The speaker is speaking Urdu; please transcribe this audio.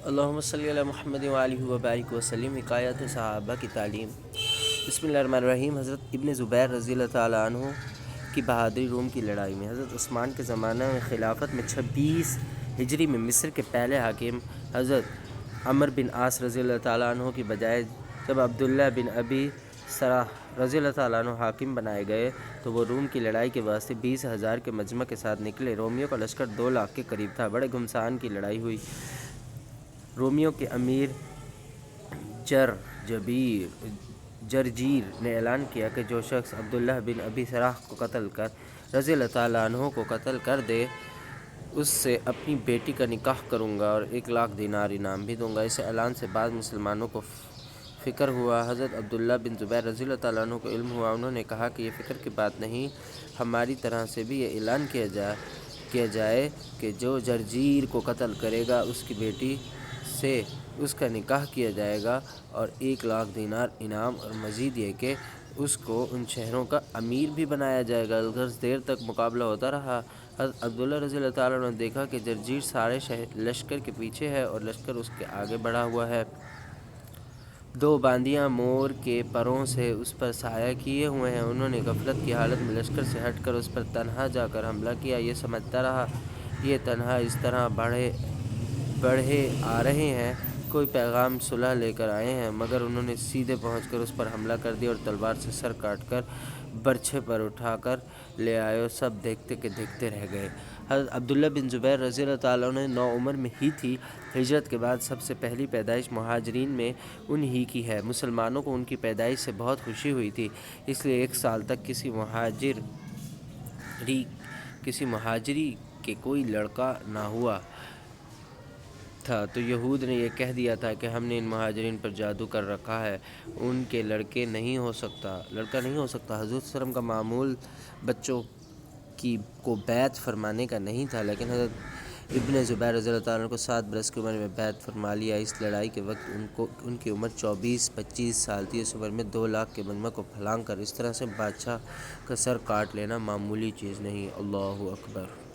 اللہم صلی علی محمد وآلہ وبارک وسلم۔ حکایت صحابہ کی تعلیم۔ بسم اللہ الرحمن الرحیم۔ حضرت ابن زبیر رضی اللہ تعالیٰ عنہ کی بہادری روم کی لڑائی میں۔ حضرت عثمان کے زمانہ میں خلافت میں 26 ہجری میں مصر کے پہلے حاکم حضرت عمرو بن عاص رضی اللہ تعالیٰ عنہ کی بجائے جب عبداللہ بن ابی سرح رضی اللہ تعالیٰ عنہ حاکم بنائے گئے تو وہ روم کی لڑائی کے واسطے 20,000 کے مجمع کے ساتھ نکلے۔ رومیوں کا لشکر 2 لاکھ کے قریب تھا۔ بڑے گھمسان کی لڑائی ہوئی۔ رومیوں کے امیر جرجیر نے اعلان کیا کہ جو شخص عبداللہ بن ابی سرح کو قتل کر رضی اللہ تعالیٰ عنہ کو قتل کر دے اس سے اپنی بیٹی کا نکاح کروں گا اور 1,00,000 دینار انعام بھی دوں گا۔ اس اعلان سے بعد مسلمانوں کو فکر ہوا۔ حضرت عبداللہ بن زبیر رضی اللہ تعالیٰ عنہ کو علم ہوا۔ انہوں نے کہا کہ یہ فکر کی بات نہیں، ہماری طرح سے بھی یہ اعلان کیا جائے کہ جو جرجیر کو قتل کرے گا اس کی بیٹی سے اس کا نکاح کیا جائے گا اور 1,00,000 دینار انعام، اور مزید یہ کہ اس کو ان شہروں کا امیر بھی بنایا جائے گا۔ کچھ دیر تک مقابلہ ہوتا رہا۔ حضرت عبداللہ رضی اللہ تعالیٰ عنہ نے دیکھا کہ جرجیر سارے لشکر کے پیچھے ہے اور لشکر اس کے آگے بڑھا ہوا ہے۔ 2 باندیاں مور کے پروں سے اس پر سایہ کیے ہوئے ہیں۔ انہوں نے غفلت کی حالت میں لشکر سے ہٹ کر اس پر تنہا جا کر حملہ کیا۔ یہ سمجھتا رہا یہ تنہا اس طرح بڑھے آ رہے ہیں کوئی پیغام صلح لے کر آئے ہیں، مگر انہوں نے سیدھے پہنچ کر اس پر حملہ کر دیا اور تلوار سے سر کاٹ کر برچھے پر اٹھا کر لے آئے اور سب دیکھتے کہ دیکھتے رہ گئے۔ حضرت عبداللہ بن زبیر رضی اللہ تعالیٰ عنہ نوعمر میں ہی تھی۔ ہجرت کے بعد سب سے پہلی پیدائش مہاجرین میں ان ہی کی ہے۔ مسلمانوں کو ان کی پیدائش سے بہت خوشی ہوئی تھی، اس لیے 1 سال تک کسی مہاجری کے کوئی لڑکا نہ ہوا تھا، تو یہود نے یہ کہہ دیا تھا کہ ہم نے ان مہاجرین پر جادو کر رکھا ہے، ان کے لڑکا نہیں ہو سکتا۔ حضور صلی اللہ علیہ وسلم کا معمول بچوں کو بیعت فرمانے کا نہیں تھا، لیکن حضرت ابن زبیر رضی اللہ تعالیٰ عنہ کو 7 برس کی عمر میں بیعت فرما لیا۔ اس لڑائی کے وقت ان کی عمر 24-25 سال تھی۔ اس عمر میں 2,00,000 کے مجمع کو پھلانگ کر اس طرح سے بادشاہ کا سر کاٹ لینا معمولی چیز نہیں۔ اللہ اکبر۔